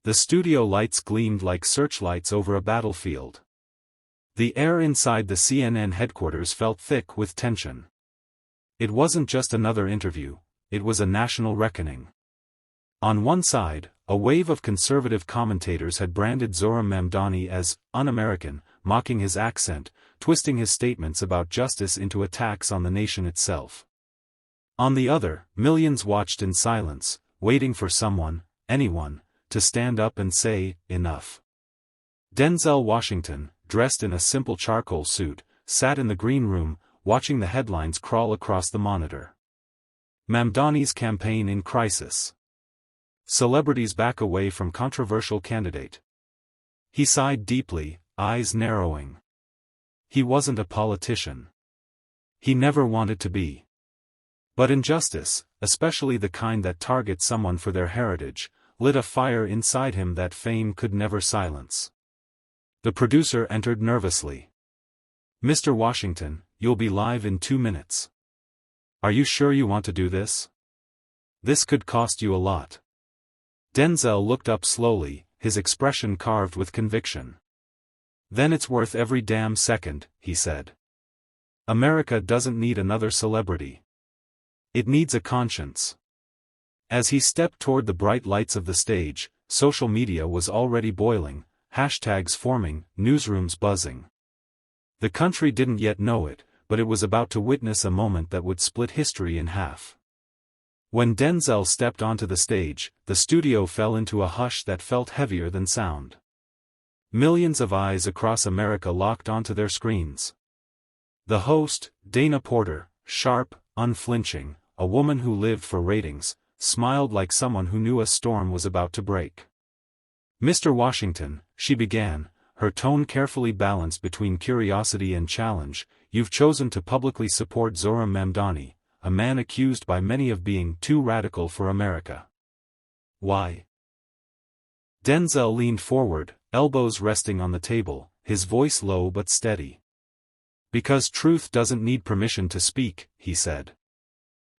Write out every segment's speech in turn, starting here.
The studio lights gleamed like searchlights over a battlefield. The air inside the CNN headquarters felt thick with tension. It wasn't just another interview, it was a national reckoning. On one side, a wave of conservative commentators had branded Zohram Mamdani as un-American, mocking his accent, twisting his statements about justice into attacks on the nation itself. On the other, millions watched in silence, waiting for someone, anyone, to stand up and say, enough. Denzel Washington, dressed in a simple charcoal suit, sat in the green room, watching the headlines crawl across the monitor. Mamdani's campaign in crisis. Celebrities back away from controversial candidate. He sighed deeply, eyes narrowing. He wasn't a politician. He never wanted to be. But injustice, especially the kind that targets someone for their heritage, lit a fire inside him that fame could never silence. The producer entered nervously. "Mr. Washington, you'll be live in 2 minutes. Are you sure you want to do this? This could cost you a lot." Denzel looked up slowly, his expression carved with conviction. "Then it's worth every damn second," he said. "America doesn't need another celebrity. It needs a conscience." As he stepped toward the bright lights of the stage, social media was already boiling, hashtags forming, newsrooms buzzing. The country didn't yet know it, but it was about to witness a moment that would split history in half. When Denzel stepped onto the stage, the studio fell into a hush that felt heavier than sound. Millions of eyes across America locked onto their screens. The host, Dana Porter, sharp, unflinching, a woman who lived for ratings, smiled like someone who knew a storm was about to break. "Mr. Washington," she began, her tone carefully balanced between curiosity and challenge, "you've chosen to publicly support Zohram Mamdani, a man accused by many of being too radical for America. Why?" Denzel leaned forward, elbows resting on the table, his voice low but steady. "Because truth doesn't need permission to speak," he said.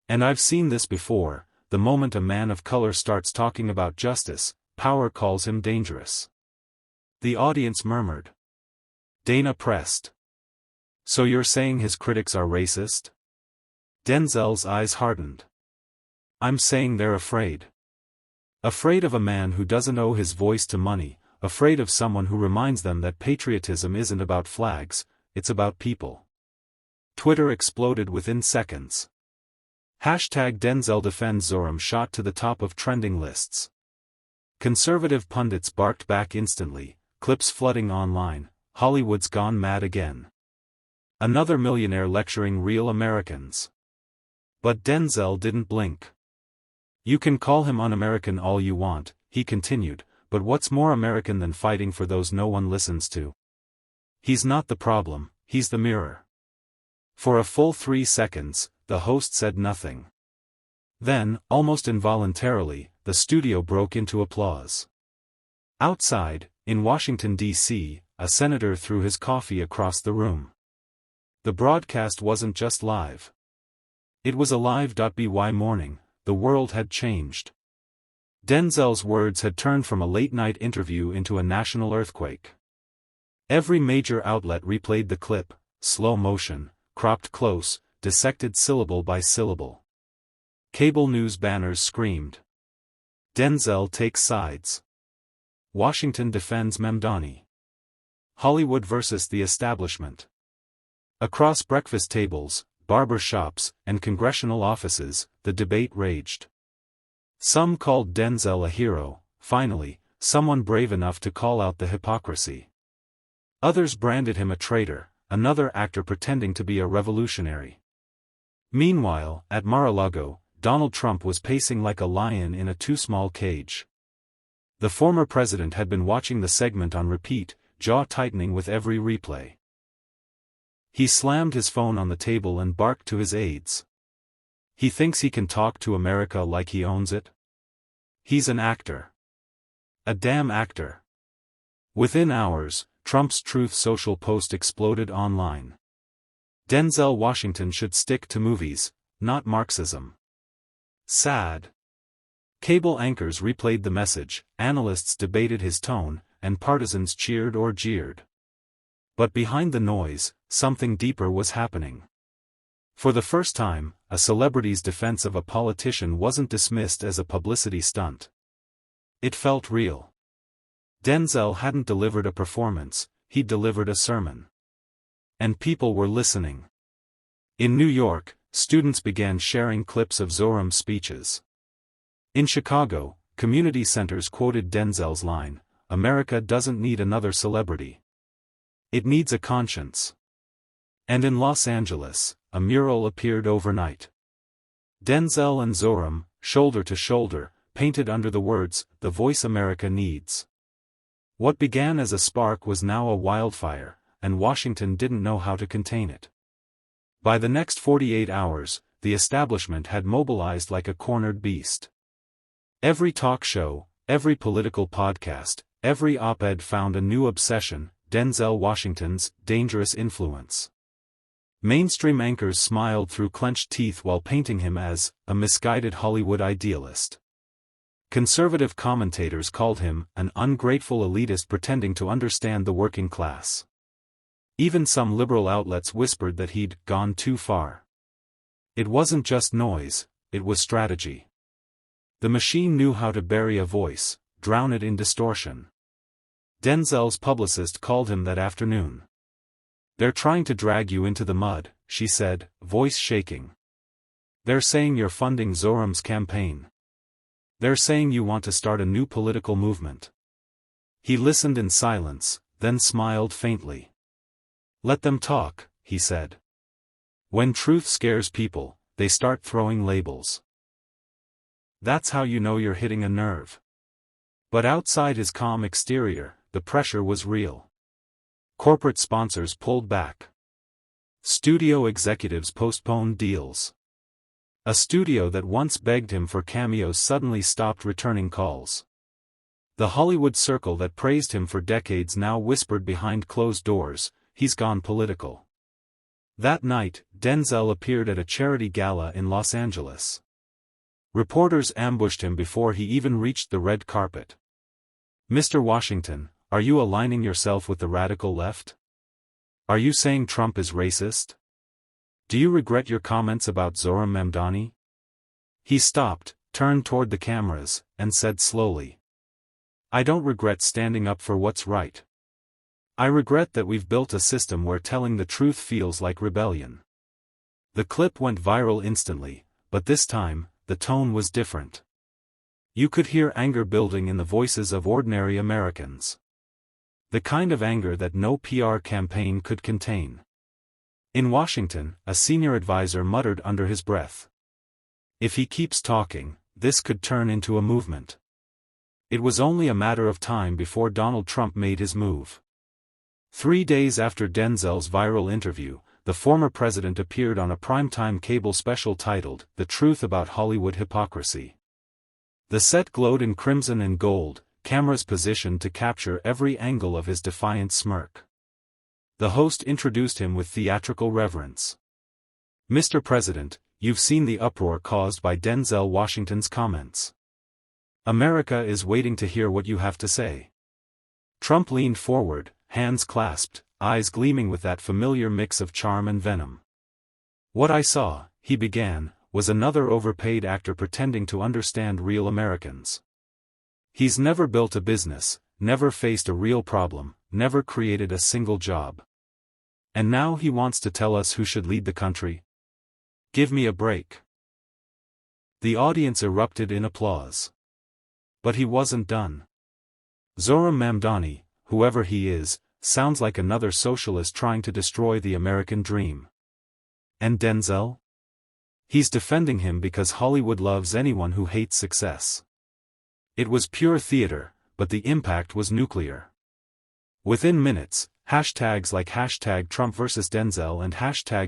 "And I've seen this before, the moment a man of color starts talking about justice, power calls him dangerous." The audience murmured. Dana pressed. "So you're saying his critics are racist?" Denzel's eyes hardened. "I'm saying they're afraid. Afraid of a man who doesn't owe his voice to money, afraid of someone who reminds them that patriotism isn't about flags, it's about people." Twitter exploded within seconds. Hashtag Denzel defends Zohram shot to the top of trending lists. Conservative pundits barked back instantly, clips flooding online, "Hollywood's gone mad again. Another millionaire lecturing real Americans." But Denzel didn't blink. "You can call him un-American all you want," he continued, "but what's more American than fighting for those no one listens to? He's not the problem, he's the mirror." For a full 3 seconds, the host said nothing. Then, almost involuntarily, the studio broke into applause. Outside, in Washington, D.C., a senator threw his coffee across the room. The broadcast wasn't just live. It was a live.by morning, the world had changed. Denzel's words had turned from a late-night interview into a national earthquake. Every major outlet replayed the clip, slow motion, cropped close, dissected syllable by syllable. Cable news banners screamed. "Denzel takes sides. Washington defends Mamdani. Hollywood versus the establishment." Across breakfast tables, barber shops, and congressional offices, the debate raged. Some called Denzel a hero, finally, someone brave enough to call out the hypocrisy. Others branded him a traitor, another actor pretending to be a revolutionary. Meanwhile, at Mar-a-Lago, Donald Trump was pacing like a lion in a too-small cage. The former president had been watching the segment on repeat, jaw tightening with every replay. He slammed his phone on the table and barked to his aides. He thinks he can talk to America like he owns it? He's an actor. A damn actor. Within hours, Trump's Truth Social post exploded online. Denzel Washington should stick to movies, not Marxism. Sad. Cable anchors replayed the message, analysts debated his tone, and partisans cheered or jeered. But behind the noise, something deeper was happening. For the first time, a celebrity's defense of a politician wasn't dismissed as a publicity stunt. It felt real. Denzel hadn't delivered a performance, he'd delivered a sermon. And people were listening. In New York, students began sharing clips of Zohram's speeches. In Chicago, community centers quoted Denzel's line, "America doesn't need another celebrity. It needs a conscience." And in Los Angeles, a mural appeared overnight. Denzel and Zohram, shoulder to shoulder, painted under the words, "The voice America needs." What began as a spark was now a wildfire, and Washington didn't know how to contain it. By the next 48 hours, the establishment had mobilized like a cornered beast. Every talk show, every political podcast, every op-ed found a new obsession: Denzel Washington's dangerous influence. Mainstream anchors smiled through clenched teeth while painting him as a misguided Hollywood idealist. Conservative commentators called him an ungrateful elitist pretending to understand the working class. Even some liberal outlets whispered that he'd gone too far. It wasn't just noise, it was strategy. The machine knew how to bury a voice, drown it in distortion. Denzel's publicist called him that afternoon. "They're trying to drag you into the mud," she said, voice shaking. "They're saying you're funding Zohram's campaign. They're saying you want to start a new political movement." He listened in silence, then smiled faintly. "Let them talk," he said. "When truth scares people, they start throwing labels. That's how you know you're hitting a nerve." But outside his calm exterior, the pressure was real. Corporate sponsors pulled back. Studio executives postponed deals. A studio that once begged him for cameos suddenly stopped returning calls. The Hollywood circle that praised him for decades now whispered behind closed doors, "He's gone political." That night, Denzel appeared at a charity gala in Los Angeles. Reporters ambushed him before he even reached the red carpet. "Mr. Washington, are you aligning yourself with the radical left? Are you saying Trump is racist? Do you regret your comments about Zohram Mamdani?" He stopped, turned toward the cameras, and said slowly, "I don't regret standing up for what's right. I regret that we've built a system where telling the truth feels like rebellion." The clip went viral instantly, but this time, the tone was different. You could hear anger building in the voices of ordinary Americans. The kind of anger that no PR campaign could contain. In Washington, a senior advisor muttered under his breath, "If he keeps talking, this could turn into a movement." It was only a matter of time before Donald Trump made his move. 3 days after Denzel's viral interview, the former president appeared on a primetime cable special titled, "The Truth About Hollywood Hypocrisy." The set glowed in crimson and gold, cameras positioned to capture every angle of his defiant smirk. The host introduced him with theatrical reverence. "Mr. President, you've seen the uproar caused by Denzel Washington's comments. America is waiting to hear what you have to say." Trump leaned forward, hands clasped, eyes gleaming with that familiar mix of charm and venom. "What I saw," he began, "was another overpaid actor pretending to understand real Americans. He's never built a business, never faced a real problem, never created a single job. And now he wants to tell us who should lead the country? Give me a break." The audience erupted in applause. But he wasn't done. "Zohram Mamdani, whoever he is, sounds like another socialist trying to destroy the American dream. And Denzel? He's defending him because Hollywood loves anyone who hates success." It was pure theater, but the impact was nuclear. Within minutes, hashtags like #Trump vs. Denzel and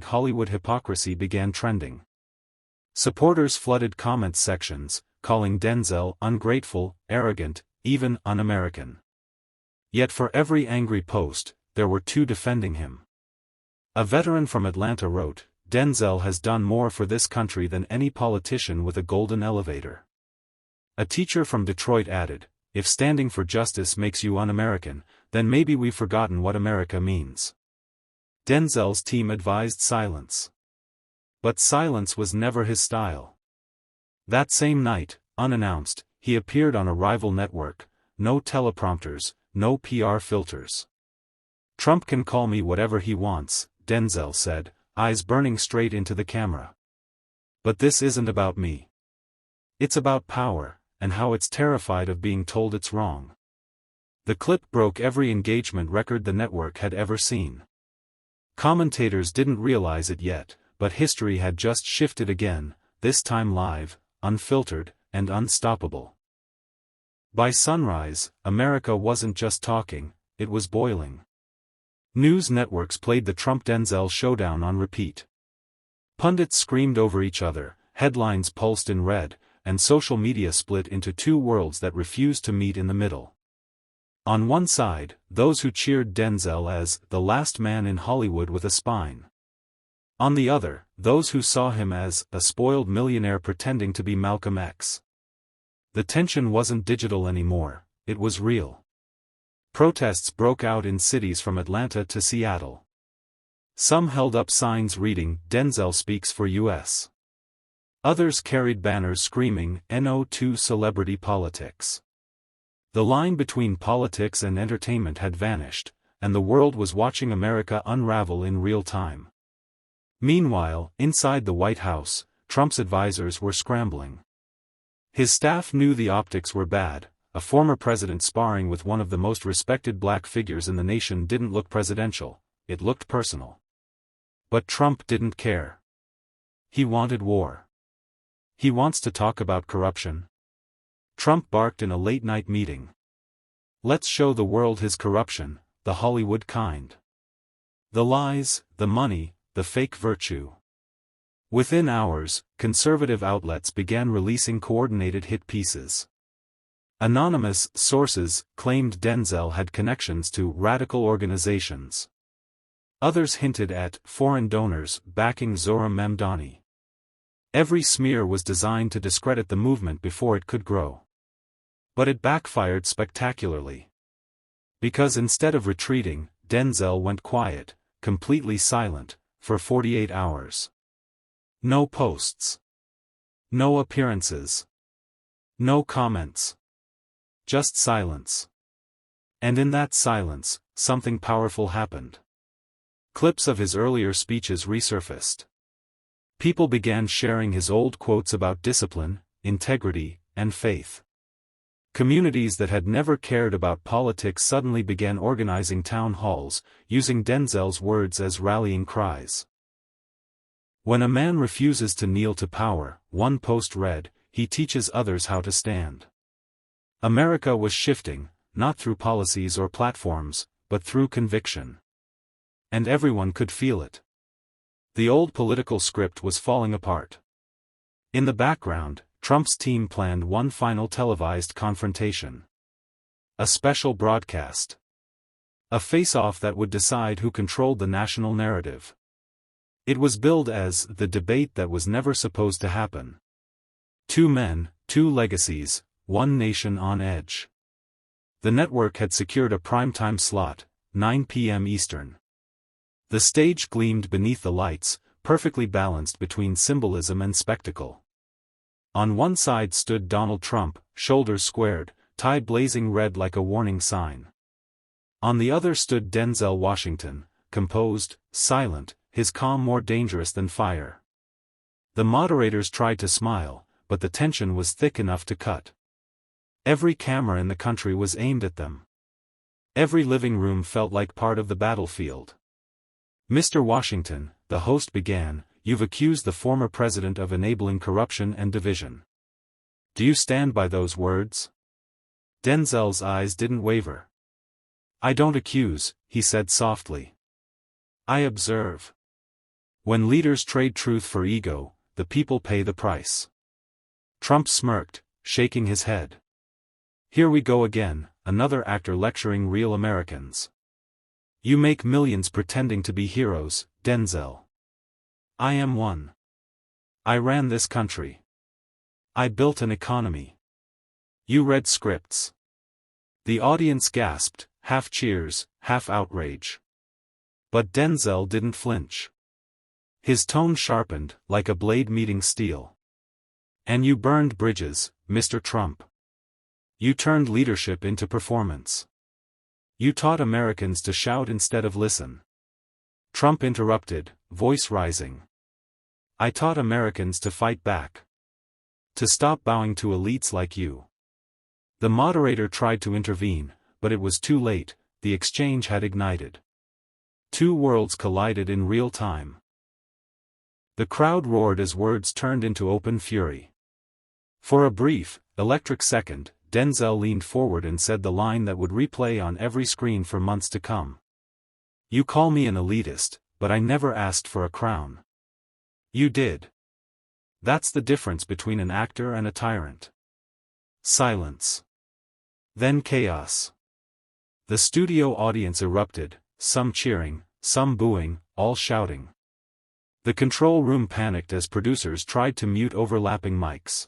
#Hollywood hypocrisy began trending. Supporters flooded comment sections, calling Denzel ungrateful, arrogant, even un-American. Yet for every angry post, there were two defending him. A veteran from Atlanta wrote, "Denzel has done more for this country than any politician with a golden elevator." A teacher from Detroit added, "If standing for justice makes you un-American, then maybe we've forgotten what America means." Denzel's team advised silence. But silence was never his style. That same night, unannounced, he appeared on a rival network. No teleprompters, no PR filters. "Trump can call me whatever he wants," Denzel said, eyes burning straight into the camera. "But this isn't about me. It's about power, and how it's terrified of being told it's wrong." The clip broke every engagement record the network had ever seen. Commentators didn't realize it yet, but history had just shifted again, this time live, unfiltered, and unstoppable. By sunrise, America wasn't just talking, it was boiling. News networks played the Trump-Denzel showdown on repeat. Pundits screamed over each other, headlines pulsed in red, and social media split into two worlds that refused to meet in the middle. On one side, those who cheered Denzel as the last man in Hollywood with a spine. On the other, those who saw him as a spoiled millionaire pretending to be Malcolm X. The tension wasn't digital anymore, it was real. Protests broke out in cities from Atlanta to Seattle. Some held up signs reading, "Denzel speaks for U.S." Others carried banners screaming, "No to celebrity politics." The line between politics and entertainment had vanished, and the world was watching America unravel in real time. Meanwhile, inside the White House, Trump's advisors were scrambling. His staff knew the optics were bad. A former president sparring with one of the most respected black figures in the nation didn't look presidential, it looked personal. But Trump didn't care. He wanted war. He wants to talk about corruption. Trump barked in a late-night meeting. "Let's show the world his corruption, the Hollywood kind. The lies, the money, the fake virtue." Within hours, conservative outlets began releasing coordinated hit pieces. Anonymous sources claimed Denzel had connections to radical organizations. Others hinted at foreign donors backing Zohram Mamdani. Every smear was designed to discredit the movement before it could grow. But it backfired spectacularly. Because instead of retreating, Denzel went quiet, completely silent, for 48 hours. No posts. No appearances. No comments. Just silence. And in that silence, something powerful happened. Clips of his earlier speeches resurfaced. People began sharing his old quotes about discipline, integrity, and faith. Communities that had never cared about politics suddenly began organizing town halls, using Denzel's words as rallying cries. "When a man refuses to kneel to power," one post read, "he teaches others how to stand." America was shifting, not through policies or platforms, but through conviction. And everyone could feel it. The old political script was falling apart. In the background, Trump's team planned one final televised confrontation. A special broadcast. A face-off that would decide who controlled the national narrative. It was billed as the debate that was never supposed to happen. Two men, two legacies, one nation on edge. The network had secured a primetime slot, 9 p.m. Eastern. The stage gleamed beneath the lights, perfectly balanced between symbolism and spectacle. On one side stood Donald Trump, shoulders squared, tie blazing red like a warning sign. On the other stood Denzel Washington, composed, silent, his calm more dangerous than fire. The moderators tried to smile, but the tension was thick enough to cut. Every camera in the country was aimed at them. Every living room felt like part of the battlefield. "Mr. Washington," the host began, "you've accused the former president of enabling corruption and division. Do you stand by those words?" Denzel's eyes didn't waver. "I don't accuse," he said softly. "I observe. When leaders trade truth for ego, the people pay the price." Trump smirked, shaking his head. "Here we go again, another actor lecturing real Americans. You make millions pretending to be heroes, Denzel. I am one. I ran this country. I built an economy. You read scripts. The audience gasped, half cheers, half outrage. But Denzel didn't flinch. His tone sharpened, like a blade meeting steel. And you burned bridges, Mr. Trump. You turned leadership into performance. You taught Americans to shout instead of listen. Trump interrupted, voice rising. I taught Americans to fight back. To stop bowing to elites like you. The moderator tried to intervene, but it was too late, the exchange had ignited. Two worlds collided in real time. The crowd roared as words turned into open fury. For a brief, electric second, Denzel leaned forward and said the line that would replay on every screen for months to come. You call me an elitist, but I never asked for a crown. You did. That's the difference between an actor and a tyrant. Silence. Then chaos. The studio audience erupted, some cheering, some booing, all shouting. The control room panicked as producers tried to mute overlapping mics.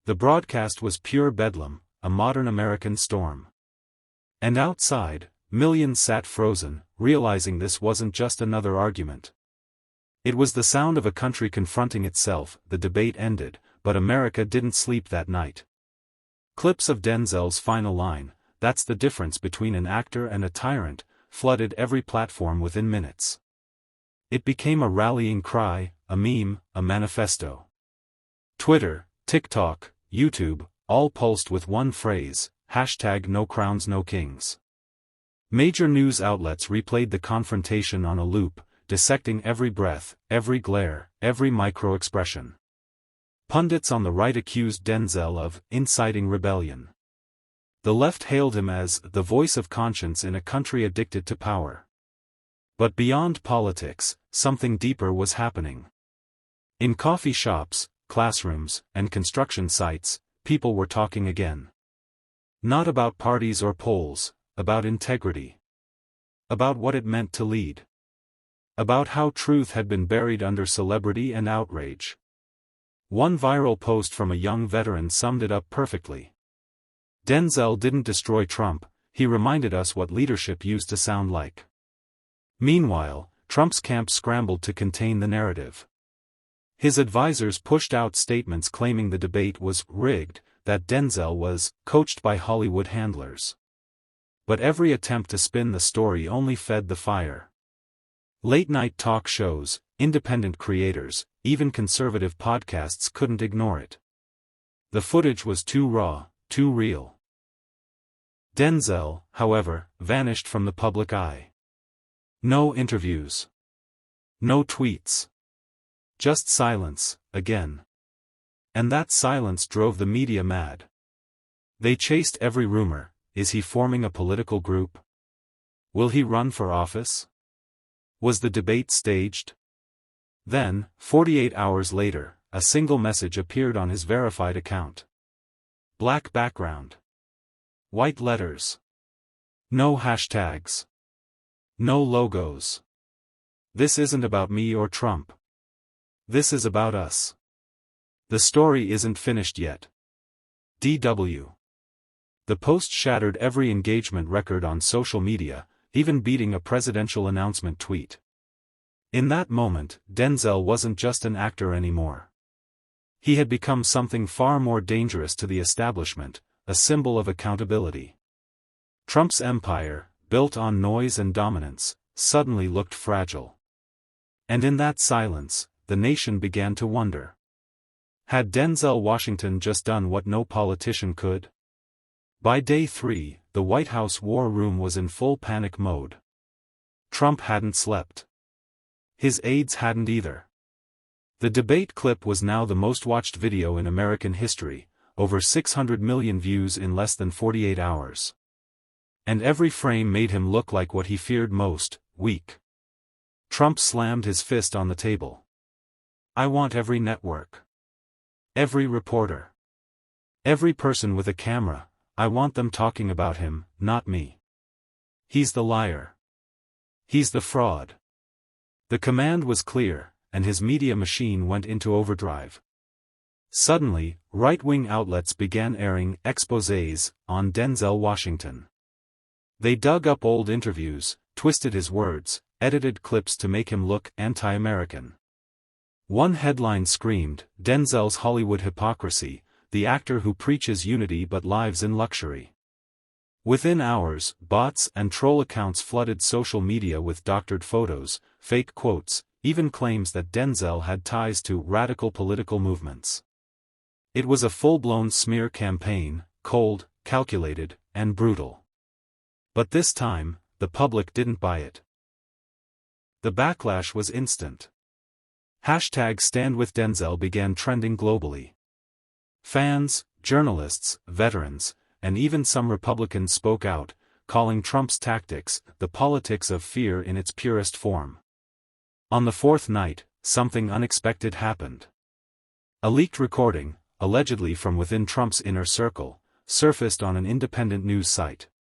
The broadcast was pure bedlam, a modern American storm. And outside, millions sat frozen, realizing this wasn't just another argument. It was the sound of a country confronting itself. The debate ended, but America didn't sleep that night. Clips of Denzel's final line, "That's the difference between an actor and a tyrant," flooded every platform within minutes. It became a rallying cry, a meme, a manifesto. Twitter, TikTok, YouTube, all pulsed with one phrase, #No Crowns No Kings. Major news outlets replayed the confrontation on a loop, dissecting every breath, every glare, every micro-expression. Pundits on the right accused Denzel of inciting rebellion. The left hailed him as the voice of conscience in a country addicted to power. But beyond politics, something deeper was happening. In coffee shops, classrooms, and construction sites, people were talking again. Not about parties or polls, about integrity. About what it meant to lead. About how truth had been buried under celebrity and outrage. One viral post from a young veteran summed it up perfectly. Denzel didn't destroy Trump, he reminded us what leadership used to sound like. Meanwhile, Trump's camp scrambled to contain the narrative. His advisors pushed out statements claiming the debate was rigged, that Denzel was coached by Hollywood handlers. But every attempt to spin the story only fed the fire. Late-night talk shows, independent creators, even conservative podcasts couldn't ignore it. The footage was too raw, too real. Denzel, however, vanished from the public eye. No interviews. No tweets. Just silence, again. And that silence drove the media mad. They chased every rumor. Is he forming a political group? Will he run for office? Was the debate staged? Then, 48 hours later, a single message appeared on his verified account. Black background. White letters. No hashtags. No logos. This isn't about me or Trump. This is about us. The story isn't finished yet. DW. The post shattered every engagement record on social media, even beating a presidential announcement tweet. In that moment, Denzel wasn't just an actor anymore. He had become something far more dangerous to the establishment, a symbol of accountability. Trump's empire, built on noise and dominance, suddenly looked fragile. And in that silence, the nation began to wonder. Had Denzel Washington just done what no politician could? By day 3, the White House war room was in full panic mode. Trump hadn't slept. His aides hadn't either. The debate clip was now the most watched video in American history, over 600 million views in less than 48 hours. And every frame made him look like what he feared most, weak. Trump slammed his fist on the table. I want every network. Every reporter. Every person with a camera. I want them talking about him, not me. He's the liar. He's the fraud. The command was clear, and his media machine went into overdrive. Suddenly, right-wing outlets began airing exposés on Denzel Washington. They dug up old interviews, twisted his words, edited clips to make him look anti-American. One headline screamed, "Denzel's Hollywood hypocrisy, the actor who preaches unity but lives in luxury." Within hours, bots and troll accounts flooded social media with doctored photos, fake quotes, even claims that Denzel had ties to radical political movements. It was a full-blown smear campaign, cold, calculated, and brutal. But this time, the public didn't buy it. The backlash was instant. #StandWithDenzel began trending globally. Fans, journalists, veterans, and even some Republicans spoke out, calling Trump's tactics the politics of fear in its purest form. On the fourth night, something unexpected happened. A leaked recording, allegedly from within Trump's inner circle, surfaced on an independent news site.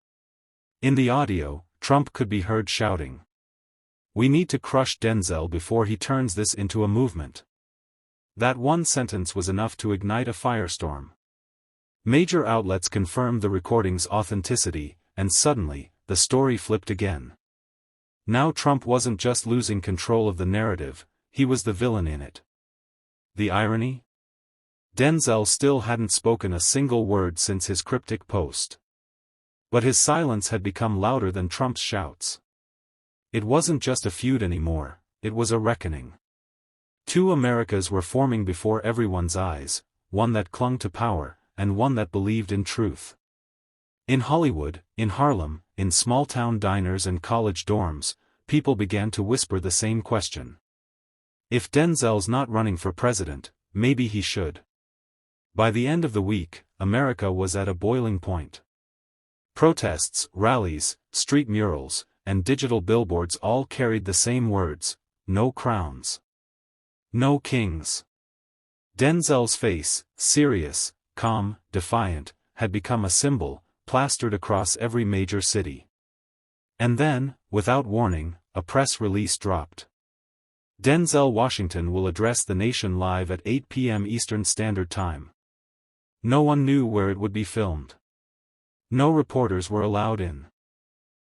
In the audio, Trump could be heard shouting, "We need to crush Denzel before he turns this into a movement." That one sentence was enough to ignite a firestorm. Major outlets confirmed the recording's authenticity, and suddenly, the story flipped again. Now Trump wasn't just losing control of the narrative, he was the villain in it. The irony? Denzel still hadn't spoken a single word since his cryptic post. But his silence had become louder than Trump's shouts. It wasn't just a feud anymore, it was a reckoning. Two Americas were forming before everyone's eyes, one that clung to power, and one that believed in truth. In Hollywood, in Harlem, in small-town diners and college dorms, people began to whisper the same question. If Denzel's not running for president, maybe he should. By the end of the week, America was at a boiling point. Protests, rallies, street murals, and digital billboards all carried the same words: no crowns. No kings. Denzel's face, serious, calm, defiant, had become a symbol, plastered across every major city. And then, without warning, a press release dropped. Denzel Washington will address the nation live at 8 p.m. Eastern Standard Time. No one knew where it would be filmed. No reporters were allowed in.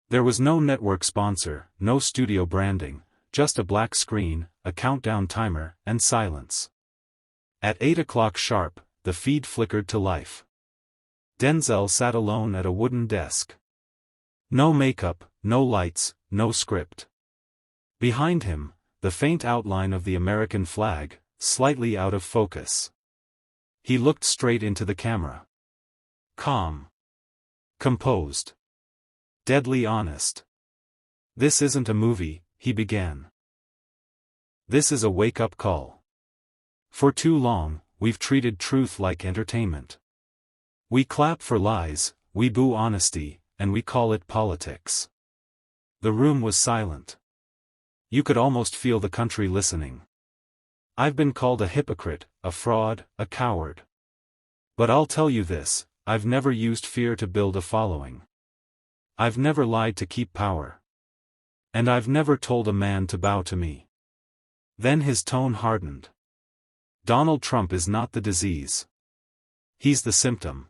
There was no network sponsor, no studio branding, just a black screen, a countdown timer, and silence. At 8 o'clock sharp, the feed flickered to life. Denzel sat alone at a wooden desk. No makeup, no lights, no script. Behind him, the faint outline of the American flag, slightly out of focus. He looked straight into the camera. Calm. Composed. Deadly honest. "This isn't a movie," he began. "This is a wake-up call. For too long, we've treated truth like entertainment. We clap for lies, we boo honesty, and we call it politics." The room was silent. You could almost feel the country listening. "I've been called a hypocrite, a fraud, a coward. But I'll tell you this, I've never used fear to build a following. I've never lied to keep power. And I've never told a man to bow to me." Then his tone hardened. "Donald Trump is not the disease. He's the symptom.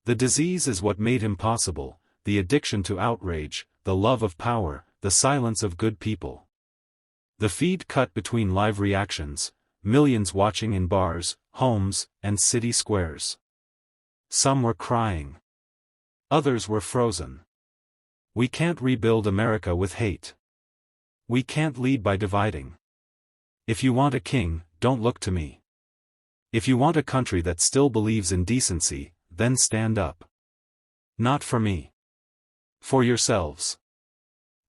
The disease is what made him possible, the addiction to outrage, the love of power, the silence of good people." The feed cut between live reactions, millions watching in bars, homes, and city squares. Some were crying. Others were frozen. We can't rebuild America with hate. We can't lead by dividing. If you want a king, don't look to me. If you want a country that still believes in decency, then stand up. Not for me. For yourselves.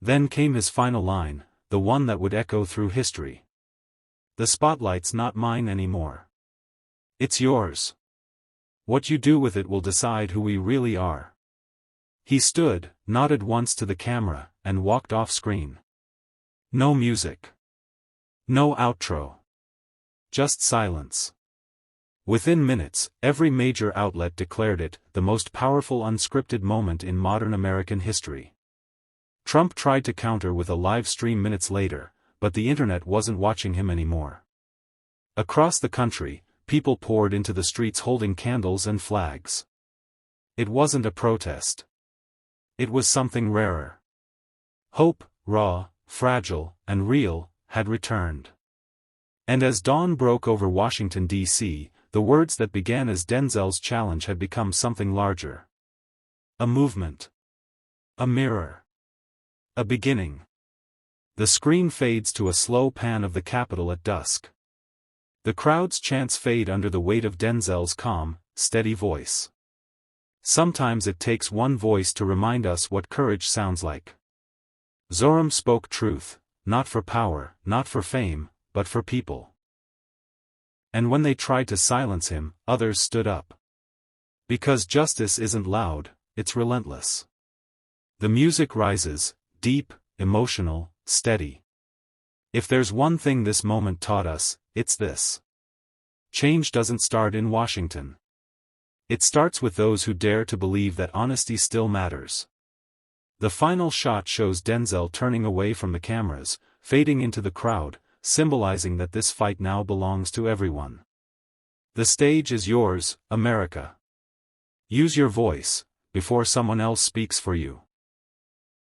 Then came his final line, the one that would echo through history. "The spotlight's not mine anymore. It's yours. What you do with it will decide who we really are." He stood, nodded once to the camera, and walked off screen. No music. No outro. Just silence. Within minutes, every major outlet declared it the most powerful unscripted moment in modern American history. Trump tried to counter with a live stream minutes later, but the internet wasn't watching him anymore. Across the country, people poured into the streets holding candles and flags. It wasn't a protest. It was something rarer. Hope, raw, fragile, and real, had returned. And as dawn broke over Washington, D.C., the words that began as Denzel's challenge had become something larger. A movement. A mirror. A beginning. The screen fades to a slow pan of the Capitol at dusk. The crowd's chants fade under the weight of Denzel's calm, steady voice. Sometimes it takes one voice to remind us what courage sounds like. Zohram spoke truth, not for power, not for fame, but for people. And when they tried to silence him, others stood up. Because justice isn't loud, it's relentless. The music rises, deep, emotional, steady. If there's one thing this moment taught us, it's this. Change doesn't start in Washington. It starts with those who dare to believe that honesty still matters. The final shot shows Denzel turning away from the cameras, fading into the crowd, symbolizing that this fight now belongs to everyone. The stage is yours, America. Use your voice, before someone else speaks for you.